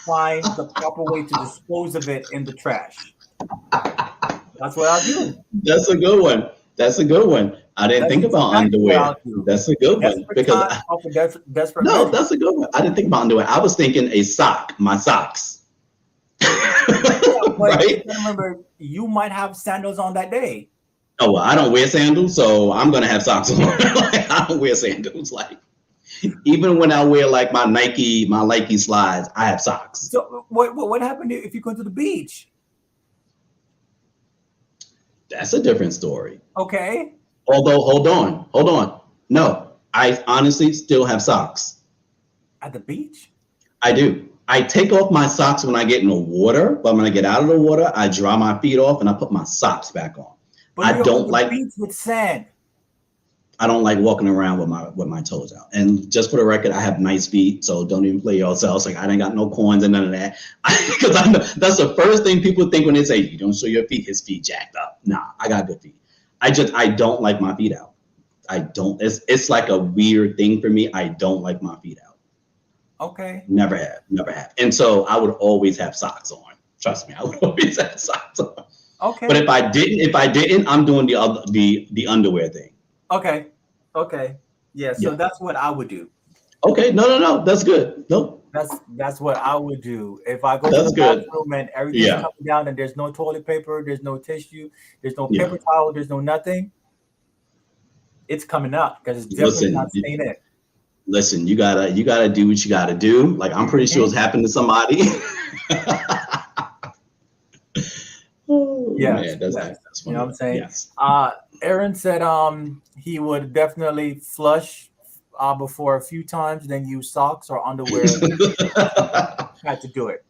find the proper way to dispose of it in the trash. That's what I'll do. That's a good one. That's a good one. I didn't think about underwear. That's a good one. Because desperate no, that's a good one. I didn't think about underwear. I was thinking a sock, my socks. Right? Remember, you might have sandals on that day. Oh, well, I don't wear sandals, so I'm gonna have socks on. I don't wear sandals. Like, even when I wear like my Nike slides, I have socks. So what happened if you go to the beach? That's a different story. Okay. Although, hold on. No, I honestly still have socks. At the beach? I do. I take off my socks when I get in the water, but when I get out of the water, I dry my feet off and I put my socks back on. But I don't like beach with sand. I don't like walking around with my toes out. And just for the record, I have nice feet, so don't even play yourselves. Like, I ain't got no corns and none of that. Because I know that's the first thing people think when they say, you don't show your feet, his feet jacked up. Nah, I got good feet. I don't like my feet out. I don't. It's like a weird thing for me. I don't like my feet out. Okay. Never have. And so I would always have socks on. Trust me, I would always have socks on. Okay. But if I didn't, I'm doing the underwear thing. Okay. Yeah. So that's what I would do. Okay. No. That's good. No. That's what I would do if I go to the bathroom and everything's coming down and there's no toilet paper, there's no tissue, there's no paper towel, there's no nothing. It's coming up because it's definitely not staying in. Listen, you gotta do what you gotta do. Like, I'm pretty sure it's happened to somebody. Man, that's funny. You know what I'm saying? Yes. Aaron said he would definitely flush before a few times, then use socks or underwear. Had to do it.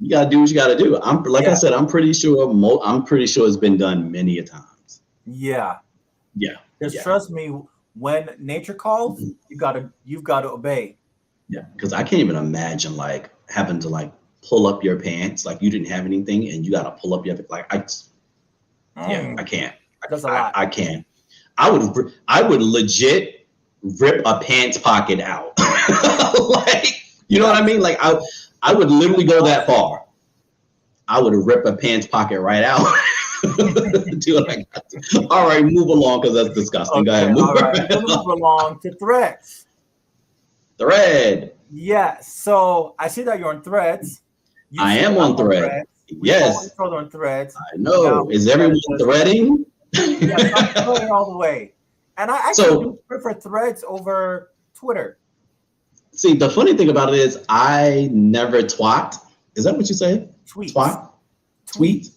You gotta do what you gotta do. I said, I'm pretty sure it's been done many a times. Yeah. Just trust me, when nature calls, you've got to obey. Yeah, because I can't even imagine like having to like pull up your pants, like you didn't have anything and you got to pull up your I can't. That's a lot. I can't. I would legit rip a pants pocket out. Like, you know what I mean? Like, I would literally go that far. I would rip a pants pocket right out. Do like that. All right, move along because that's disgusting. Okay, Go ahead, move all right. right We're gonna move along to Threads. Thread. Yeah, so I see that you're on Threads. You I see am that I'm on on Thread. Threads. We follow Yes, each other on Threads. I Now know. Is we gotta everyone just threading? yes, I'm Threading all the way. And I actually So, do prefer Threads over Twitter. see, the funny thing about it is I never twat. Is that what you say? Tweets. Twat? Tweet. Tweet?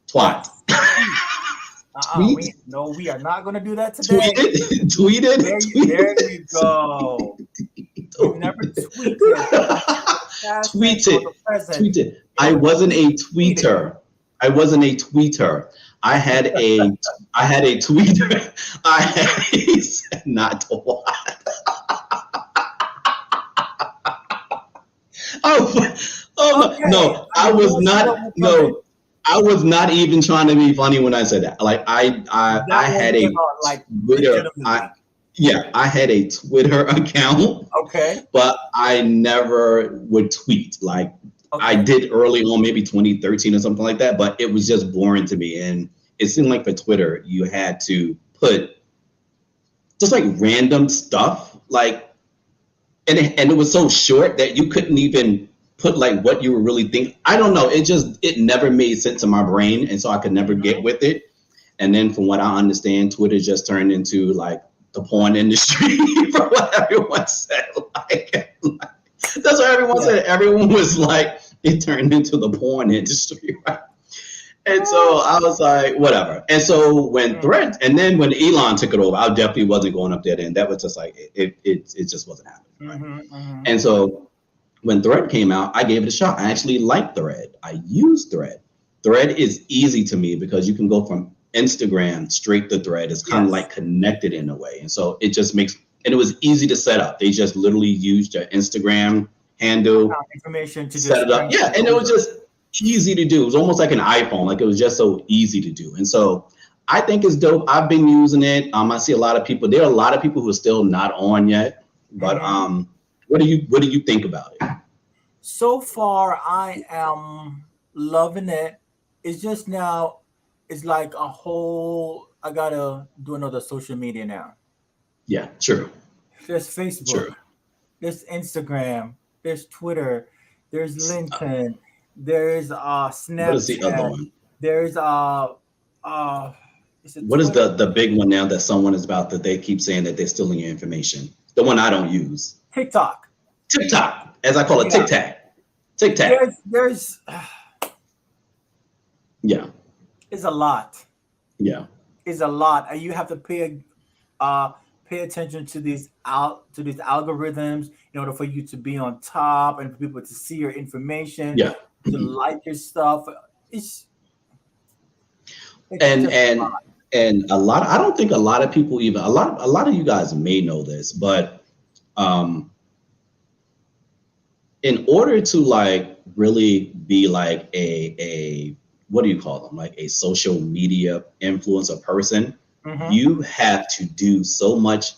Twat. Yes. Tweet. Tweet? We are not gonna do that today. Tweeted? Tweeted? There you go. We've never tweeted. Tweeted. Tweeted. I wasn't a tweeter. I wasn't a tweeter. I had a tweeter. I had not twat. Oh Okay. no! I was not. No, I was not even trying to be funny when I said that. Like I had a like Twitter. I had a Twitter account. Okay. But I never would tweet. Like I did early on, maybe 2013 or something like that. But it was just boring to me, and it seemed like for Twitter you had to put just like random stuff, like. And it was so short that you couldn't even put like what you were really thinking. I don't know. It never made sense in my brain. And so I could never get with it. And then from what I understand, Twitter just turned into like the porn industry for what everyone said. Like that's what everyone said. Everyone was like, it turned into the porn industry, right? And so I was like, whatever. And so when Threads, and then when Elon took it over, I definitely wasn't going up there. And that was just like, it just wasn't happening. Right? And so when Thread came out, I gave it a shot. I actually liked Thread. I used Thread. Thread is easy to me because you can go from Instagram straight to Thread. It's kind of like connected in a way. And so it just makes, and it was easy to set up. They just literally used your Instagram handle, information to set it up. Yeah, and it was just easy to do. It was almost like an iPhone. Like it was just so easy to do. And so I think it's dope. I've been using it. I see a lot of people. There are a lot of people who are still not on yet. But what do you think about it? So far, I am loving it. It's just now, it's like a whole. I gotta do another social media now. Yeah, true. There's Facebook. There's Instagram. There's Twitter. There's LinkedIn. There's Snapchat. What is the other one? There's what is the big one now that someone is about that they keep saying that they're stealing your information? The one I don't use. TikTok. TikTok, as I call it, TikTok. There's yeah. It's a lot. Yeah. It's a lot. And you have to pay attention to these algorithms in order for you to be on top and for people to see your information. Yeah. To like your stuff. It's and a lot. I don't think a lot of people even a lot of you guys may know this, but in order to like really be like a what do you call them, like a social media influencer person, you have to do so much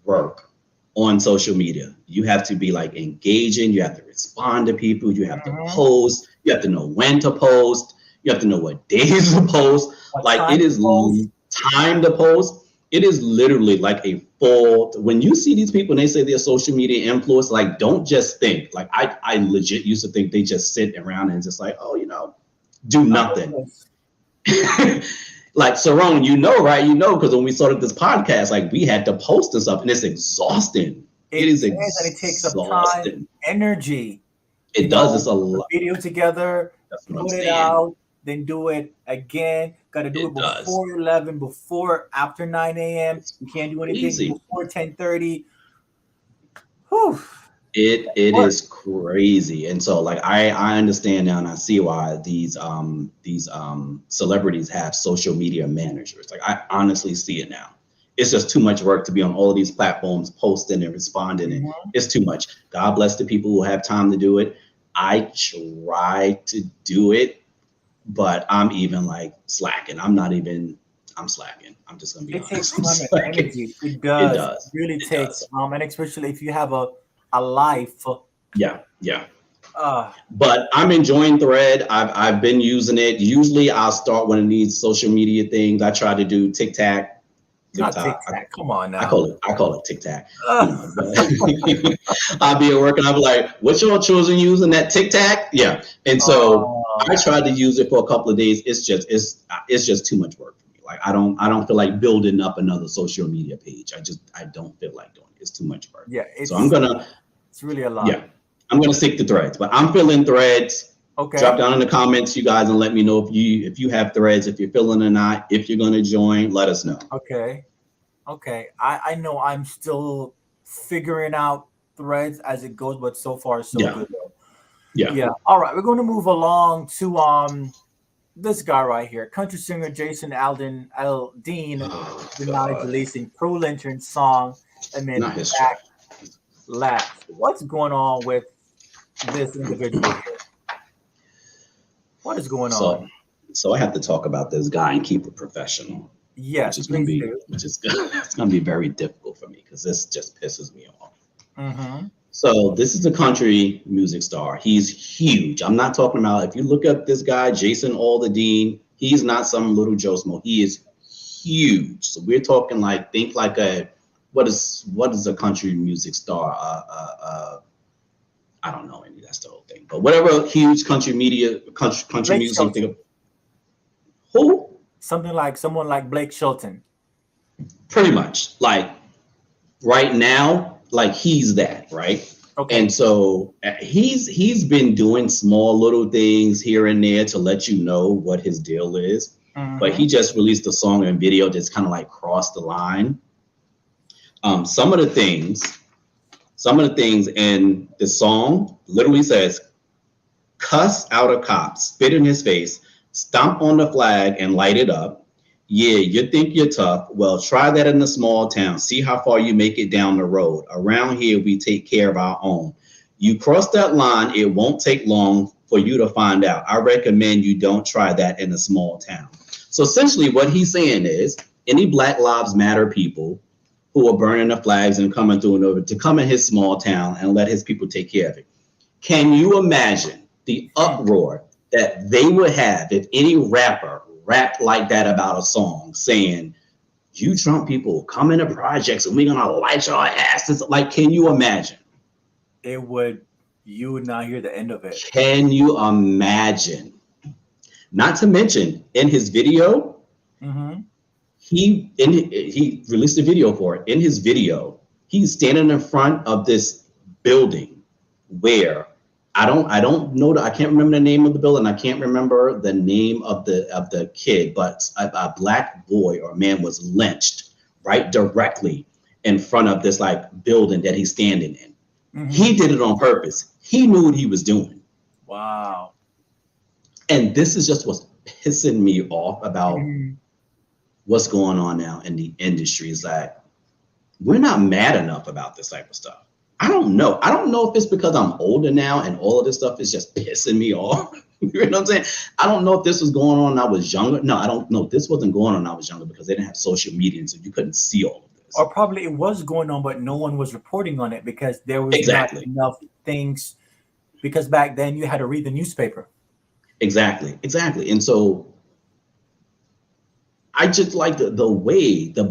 work on social media. You have to be like engaging, you have to respond to people, you have to post, you have to know when to post, you have to know what days to post. Like it is time to post. It is literally like a full, when you see these people and they say they're social media influencers, like don't just think, like I legit used to think they just sit around and just like, oh, do nothing. Like Saron, right? Because when we started this podcast, like we had to post and stuff and it's exhausting. It is exhausting. And it takes up time, energy. It does. It's a lot. Video together, put it out, then do it again. Got to do it before 11, after 9 a.m. You can't do anything before 10:30. Whew. It is crazy. And so like I understand now and I see why these celebrities have social media managers. Like I honestly see it now. It's just too much work to be on all of these platforms posting and responding, and it's too much. God bless the people who have time to do it. I try to do it, but I'm even like slacking. I'm slacking. I'm just gonna be honest. It takes time and energy. It does. It really takes. And especially if you have a life. Yeah. But I'm enjoying Thread. I've been using it. Usually I'll start one of these social media things. I try to do TikTok. Not TikTok. Come on now. I call it TikTok. You know, but I'll be at work and I'll be like, "What your children using that TikTok?" Yeah, and so I tried to use it for a couple of days. It's just too much work for me. Like I don't feel like building up another social media page. I don't feel like doing it. It's too much work. Yeah, so it's really a lot. Yeah, I'm gonna stick to Threads, but I'm feeling Threads. Okay. Drop down in the comments, you guys, and let me know if you have Threads, if you're feeling or not. If you're gonna join, let us know. Okay. I know I'm still figuring out Threads as it goes, but so far so good though. Yeah. All right, we're going to move along to this guy right here, country singer Jason Aldean denied releasing Pro Lantern song amid backlash. What's going on with this individual here? What is going on? So I have to talk about this guy and keep it professional. Yes, it's going to be very difficult for me because this just pisses me off. Mm-hmm. So this is a country music star. He's huge. I'm not talking about, if you look up this guy, Jason Aldean, he's not some little Joe Smo. He is huge. So we're talking like, think like what is a country music star? I don't know any, that's the whole thing. But whatever huge country music thing of, who? Someone like Blake Shelton. Pretty much. Like right now, like he's that, right? Okay. And so he's been doing small little things here and there to let you know what his deal is. Mm-hmm. But he just released a song and video that's kind of like crossed the line. Some of the things in the song literally says, "Cuss out a cop, spit in his face, stomp on the flag and light it up. Yeah, you think you're tough. Well, try that in a small town. See how far you make it down the road. Around here, we take care of our own. You cross that line, it won't take long for you to find out. I recommend you don't try that in a small town." So essentially what he's saying is any Black Lives Matter people who are burning the flags and coming through and over to come in his small town and let his people take care of it. Can you imagine the uproar that they would have if any rapper rapped like that about a song saying, "You Trump people come into projects and we're gonna light your asses"? Like, can you imagine? You would not hear the end of it. Can you imagine? Not to mention in his video, mm-hmm. he released a video for it. In his video, he's standing in front of this building where I don't know. I can't remember the name of the building. I can't remember the name of the kid, but a Black boy or man was lynched right directly in front of this like building that he's standing in. Mm-hmm. He did it on purpose. He knew what he was doing. Wow. And this is just what's pissing me off about what's going on now in the industry. Is that we're not mad enough about this type of stuff. I don't know. I don't know if it's because I'm older now and all of this stuff is just pissing me off. You know what I'm saying? I don't know if this was going on when I was younger. No, I don't know. This wasn't going on when I was younger because they didn't have social media, and so you couldn't see all of this. Or probably it was going on, but no one was reporting on it because there was not enough things. Because back then you had to read the newspaper. Exactly. And so I just like the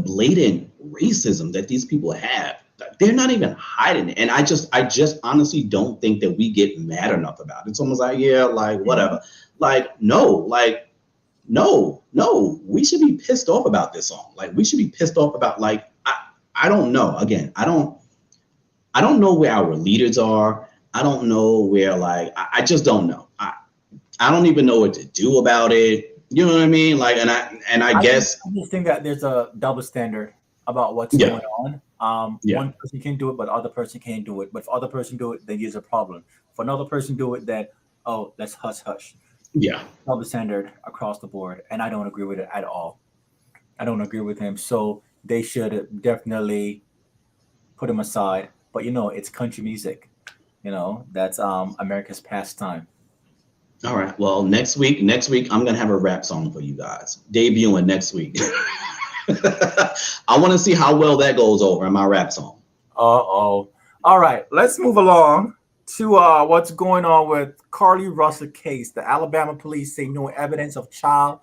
blatant racism that these people have. They're not even hiding it. And I just honestly don't think that we get mad enough about it. It's almost like, yeah, like whatever. Like, no, we should be pissed off about this song. Like, we should be pissed off about, like, I don't know. Again, I don't know where our leaders are. I don't know where, like, I just don't know. I don't even know what to do about it. You know what I mean? Like, and I guess I just think that there's a double standard about what's going on. One person can do it, but the other person can't do it. But if other person do it, then there's a problem. If another person do it, then that's hush. Yeah. Double standard across the board, and I don't agree with it at all. I don't agree with him. So they should definitely put him aside. But it's country music. That's America's pastime. All right. Well, next week, I'm gonna have a rap song for you guys debuting next week. I want to see how well that goes over in my rap song. All right. Let's move along to what's going on with Carly Russell case. The Alabama police say no evidence of child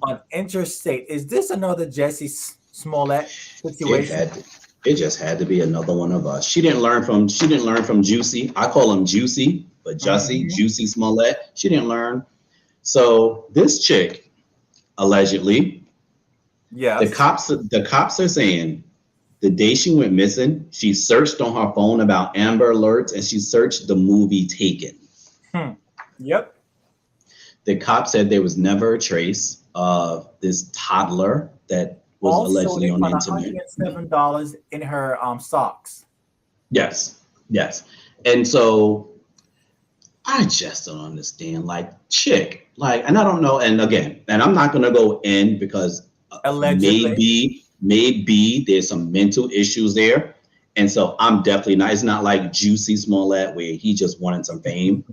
on interstate. Is this another Jesse Smollett situation? It just had to be another one of us. She didn't learn from Juicy. I call him Juicy, but Juicy Smollett. She didn't learn. So this chick, allegedly, the cops are saying the day she went missing, she searched on her phone about Amber Alerts and she searched the movie Taken. Yep. The cop said there was never a trace of this toddler that was also, allegedly on the internet. $107 in her socks. Yes. And so I just don't understand. Like, chick, like, and I don't know. And again, and I'm not going to go in because allegedly, maybe there's some mental issues there. And so I'm definitely not. It's not like Juicy Smollett where he just wanted some fame.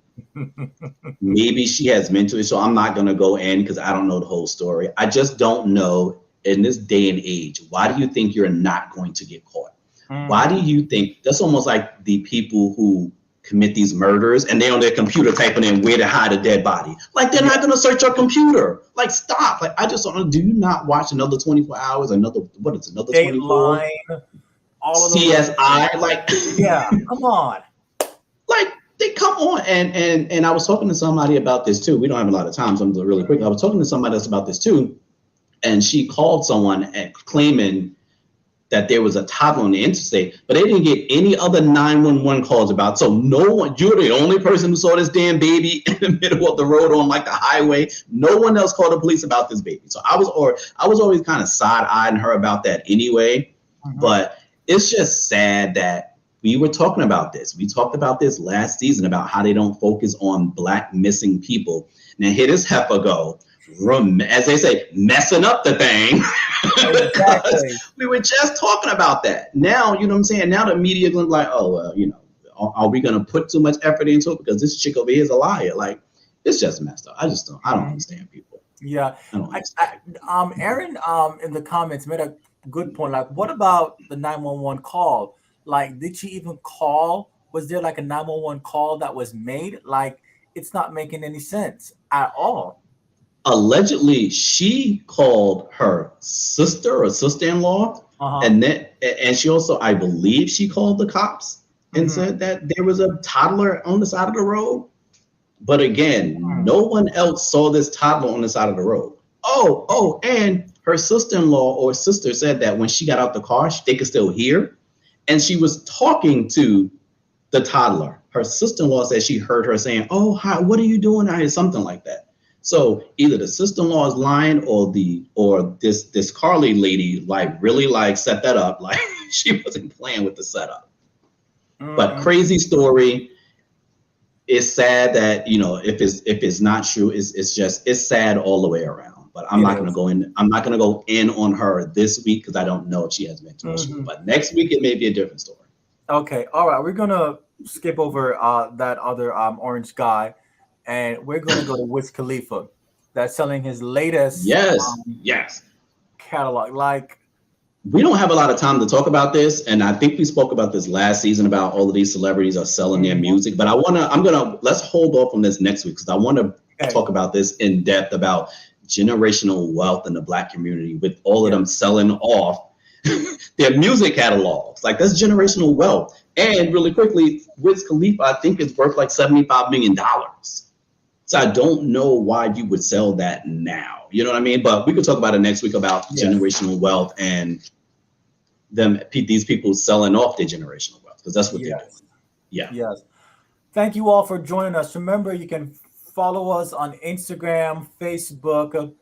Maybe she has mental issues. So I'm not going to go in because I don't know the whole story. I just don't know in this day and age. Why do you think you're not going to get caught? Why do you think that's almost like the people who commit these murders and they're on their computer typing in where to hide a dead body? Like, they're not going to search your computer. Like, stop. Like, I just don't know. Do you not watch another 24 hours? Another 24? Dateline, all of CSI. Like, yeah, come on. Like, they come on. And I was talking to somebody about this too. We don't have a lot of time, so I'm really quick. I was talking to somebody else about this too. And she called someone and claiming that there was a toddler on the interstate, but they didn't get any other 911 calls about. So no one, you're the only person who saw this damn baby in the middle of the road on like the highway. No one else called the police about this baby. So I was always kind of side-eyeing her about that anyway. But it's just sad that we were talking about this. We talked about this last season about how they don't focus on Black missing people. Now here this heifer go, as they say, messing up the thing. Exactly. We were just talking about that. Now, you know what I'm saying? Now the media is like, oh, well, you know, are we going to put too much effort into it because this chick over here is a liar? Like, it's just messed up. I don't understand people. Yeah. Aaron in the comments made a good point. Like, what about the 911 call? Like, did she even call? Was there like a 911 call that was made? Like, it's not making any sense at all. Allegedly, she called her sister or sister-in-law, and she also, I believe, she called the cops and said that there was a toddler on the side of the road. But again, no one else saw this toddler on the side of the road. Oh, and her sister-in-law or sister said that when she got out the car, they could still hear, and she was talking to the toddler. Her sister-in-law said she heard her saying, "Oh, hi, what are you doing?" I something like that. So either the sister-in-law is lying or this Carly lady really set that up. Like, she wasn't playing with the setup. But crazy story. It's sad that, you know, if it's not true, it's sad all the way around. But I'm not going to go in. I'm not going to go in on her this week because I don't know if she has mental issues. But next week it may be a different story. Okay, all right. We're gonna skip over that other orange guy. And we're going to go to Wiz Khalifa. That's selling his latest catalog. Like, we don't have a lot of time to talk about this, and I think we spoke about this last season about all of these celebrities are selling their music. But let's hold off on this next week because I want to talk about this in depth about generational wealth in the Black community with all of them selling off their music catalogs. Like, that's generational wealth. And really quickly, Wiz Khalifa, I think, is worth like $75 million. So I don't know why you would sell that now. You know what I mean? But we could talk about it next week about generational wealth and these people selling off their generational wealth, because that's what they're doing. Yeah. Yes. Thank you all for joining us. Remember, you can follow us on Instagram, Facebook,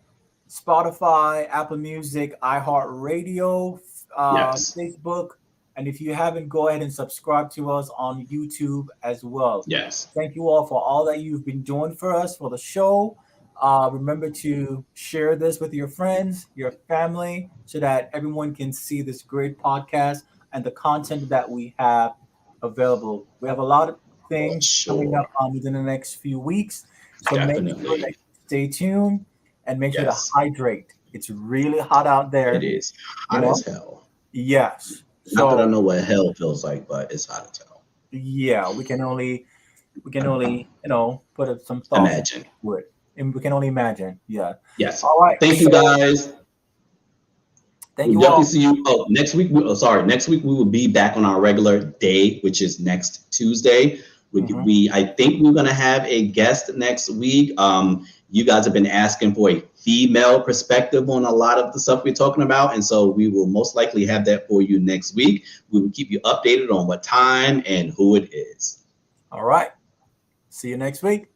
Spotify, Apple Music, iHeartRadio, Facebook. And if you haven't, go ahead and subscribe to us on YouTube as well. Yes. Thank you all for all that you've been doing for us, for the show. Remember to share this with your friends, your family, so that everyone can see this great podcast and the content that we have available. We have a lot of things coming up within the next few weeks. So make sure that you stay tuned and make sure to hydrate. It's really hot out there. It is hot as hell. Yes. Not that I know what hell feels like, but it's hot as hell. Yeah, we can only put some thoughts Imagine. into it, and we can only imagine. Yeah. Yes. All right. Thank you, So guys. thank We'll you definitely all. see you. Oh, next week. Next week we will be back on our regular day, which is next Tuesday. I think we're gonna have a guest next week. You guys have been asking for a female perspective on a lot of the stuff we're talking about, and so we will most likely have that for you next week. We will keep you updated on what time and who it is. All right. See you next week.